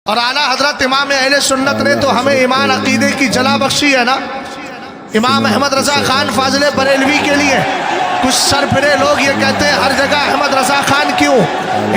اور اعلیٰ حضرت امام اہل سنت نے تو ہمیں ایمان عقیدے کی جلا بخشی ہے نا. امام احمد رضا خان فاضل بریلوی کے لیے کچھ سرپرے لوگ یہ کہتے ہیں ہر جگہ احمد رضا خان کیوں؟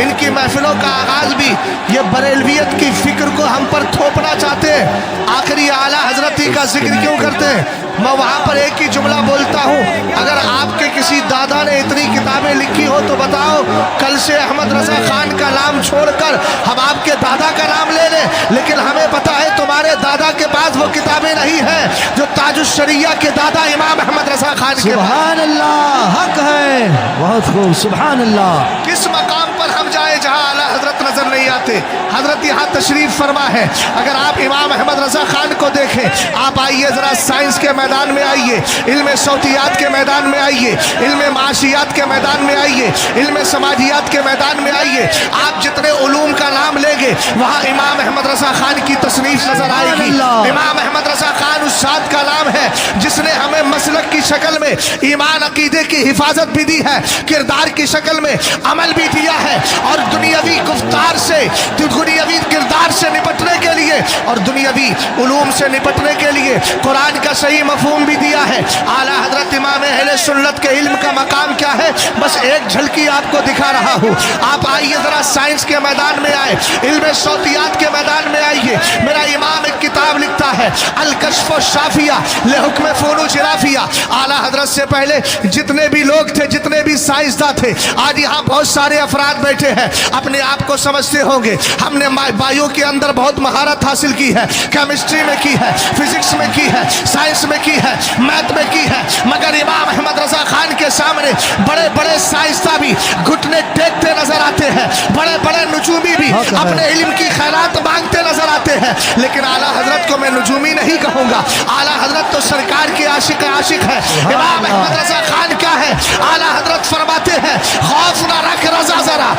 ان کی محفلوں کا آغاز بھی یہ بریلویت کی فکر کو ہم پر تھوپنا چاہتے ہیں. آخری اعلیٰ حضرت ہی کا ذکر کیوں کرتے ہیں؟ میں وہاں پر ایک ہی جملہ بولتا ہوں، اگر آپ کے کسی دادا نے اتنی کتابیں لکھی ہو تو بتاؤ، کل سے احمد رضا خان کا نام چھوڑ کر ہم آپ کے دادا کا نام لے لیں. لیکن ہمیں پتا ہے تمہارے دادا کے پاس وہ کتابیں نہیں ہیں جو تاج الشریعہ کے دادا امام احمد رضا خان کے. سبحان اللہ، حق ہے، بہت خوب، سبحان اللہ. کس مقام پر ہم جائیں جہاں اعلیٰ حضرت نظر نہیں آتے؟ حضرت یہاں تشریف فرما ہے. اگر آپ امام احمد رضا خان کو دیکھیں، آپ آئیے ذرا سائنس کے میدان میں آئیے، علم صوتیات کے میدان میں آئیے، علم معاشیات کے میدان میں آئیے، علم سماجیات کے میدان میں آئیے. آپ جتنے علوم کا نام لیں گے وہاں امام احمد رضا خان کی تصنیف نظر آئے گی. امام احمد رضا خان اس ذات کا نام ہے جس نے ہمیں مسلک کی شکل میں ایمان عقیدے کی حفاظت بھی دی ہے، کردار کی شکل میں عمل بھی دیا ہے، اور دنیاوی گفتار سے، دنیاوی کردار سے نپٹنے کے لیے اور دنیاوی علوم سے نپٹنے کے لیے قرآن کا صحیح مفہوم بھی دیا ہے. اعلیٰ حضرت امام اہل سنت کے علم کا مقام کیا ہے؟ بس ایک جھلکی آپ کو دکھا رہا ہوں. آپ آئیے ذرا سائنس کے میدان میں آئے، علم صوتیات کے میدان میں آئیے. میرا امام ایک کتاب لکھتا ہے الکشف الشافیہ لحکم فنون جغرافیہ. اعلیٰ حضرت سے پہلے جتنے بھی لوگ تھے، جتنے بھی سائنسداں تھے، آج یہاں بہت سارے افراد بیٹھے ہیں، اپنے آپ کو سمجھتے ہوں گے ہم نے بایو کے اندر بہت مہارت حاصل کی ہے، کیمسٹری میں کی ہے، فزکس میں کی ہے، سائنس میں کی ہے، میتھ میں کی ہے. مگر امام احمد رضا خان کے سامنے بڑے بڑے سائنسداں بھی گھٹنے ٹیکتے نظر آتے ہیں، بڑے بڑے نجومی بھی اپنے علم کی خیرات مانگتے نظر آتے ہیں. لیکن اعلیٰ حضرت کو میں نجومی نہیں کہوں گا، اعلیٰ حضرت تو سرکار کے عاشق ہے. امام احمد رضا خان کیا ہے؟ اعلیٰ حضرت فرماتے ہیں خوف نہ رکھ رضا ذرا،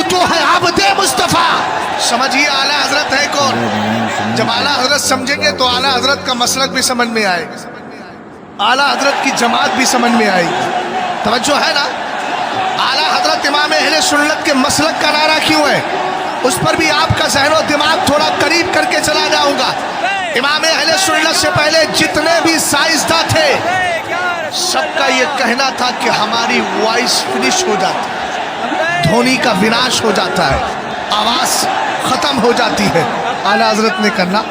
تو ہے عبد مصطفیٰ. سمجھیے اعلیٰ حضرت ہے کون؟ جب اعلیٰ حضرت سمجھیں گے تو اعلیٰ حضرت کا مسلک بھی سمجھ میں آئے گا، اعلیٰ حضرت کی جماعت بھی سمجھ میں آئے گی. توجہ ہے نا؟ اعلیٰ حضرت امام اہل سنت کے مسلک کا نعرہ کیوں ہے؟ اس پر بھی آپ کا ذہن و دماغ تھوڑا قریب کر کے چلا جاؤں گا. امام اہل سنت سے پہلے جتنے بھی سائنسداں تھے سب کا یہ کہنا تھا کہ ہماری وائس فنش ہو جاتی ہے، دھونی کا وناش ہو جاتا ہے، آواز ختم ہو جاتی ہے. اعلیٰ حضرت نے کرنا،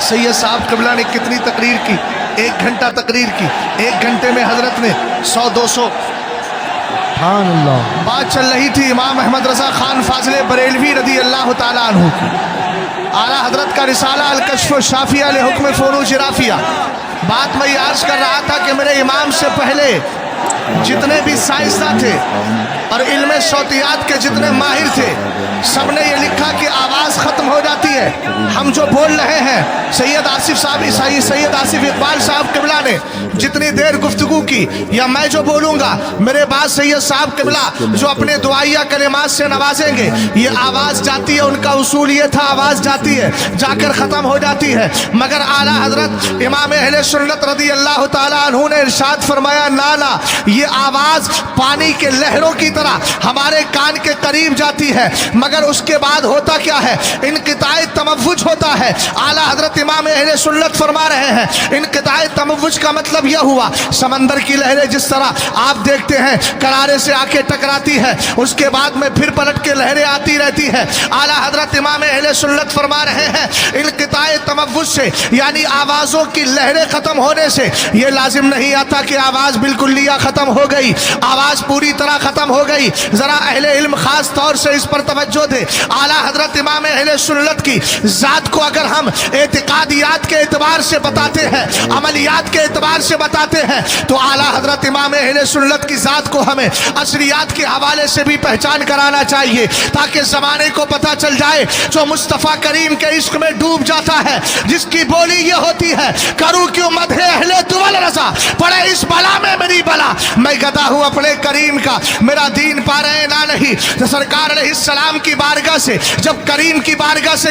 سید صاحب قبلہ نے کتنی تقریر کی؟ 1 گھنٹہ تقریر کی. 1 گھنٹے میں حضرت نے 100-200 سبحان اللہ بات چل رہی تھی امام احمد رضا خان فاضل بریلوی رضی اللہ تعالیٰ عنہ کی. اعلیٰ حضرت کا رسالہ الکشف الشافیہ لحکم فنون جغرافیہ. بات میں یہ عرض کر رہا تھا کہ میرے امام سے پہلے جتنے بھی سائنسداں تھے اور علم صوتیات کے جتنے ماہر تھے سب نے یہ لکھا کہ آواز ختم ہو جاتی ہے. ہم جو بول رہے ہیں سید آصف صاحب، سید آصف اقبال صاحب قبلہ نے جتنی دیر گفتگو کی، یا میں جو بولوں گا میرے بعد سید صاحب قبلہ جو اپنے دعائیہ کلمات سے نوازیں گے، یہ آواز جاتی ہے. ان کا اصول یہ تھا آواز جاتی ہے، جا کر ختم ہو جاتی ہے. مگر اعلیٰ حضرت امام اہل سنت رضی اللہ تعالیٰ عنہ نے ارشاد فرمایا نانا، یہ آواز پانی کے لہروں کی طرح ہمارے کان کے قریب جاتی ہے، مگر اس کے بعد ہوتا کیا ہے؟ انقطاع تموج ہوتا ہے. اعلیٰ حضرت امام اہل سنت فرما رہے ہیں انقطاع تموج کا مطلب یہ ہوا سمندر کی لہریں جس طرح آپ دیکھتے ہیں کنارے سے آ کے ٹکراتی ہے، اس کے بعد میں پھر پلٹ کے لہریں آتی رہتی ہے. اعلیٰ حضرت امام اہل سنت فرما رہے ہیں انقطاع تموج سے، یعنی آوازوں کی لہریں ختم ہونے سے یہ لازم نہیں آتا کہ آواز بالکلیہ ختم ہو گئی، آواز پوری طرح ختم ہو گئی. ذرا اہل علم خاص طور سے اس پر توجہ دے. اعلیٰ حضرت امام اہل سنت کی ذات کو اگر ہم اعتقادیات کے اعتبار سے بتاتے ہیں، عملیات کے اعتبار سے بتاتے ہیں، تو اعلیٰ حضرت امام اہل سنت کی ذات کو ہمیں اثریات کے حوالے سے بھی پہچان کرانا چاہیے، تاکہ زمانے کو پتہ چل جائے جو مصطفیٰ کریم کے عشق میں ڈوب جاتا ہے، جس کی بولی یہ ہوتی ہے کروں کیوں مدح اہل دول رضا، پڑے اس بلا میں میری بلا، میں گدا ہوں اپنے کریم کا، میرا دین پا رہے نہ نہیں. تو سرکار علیہ السلام کی بارگاہ سے جب کریم کی بارگاہ سے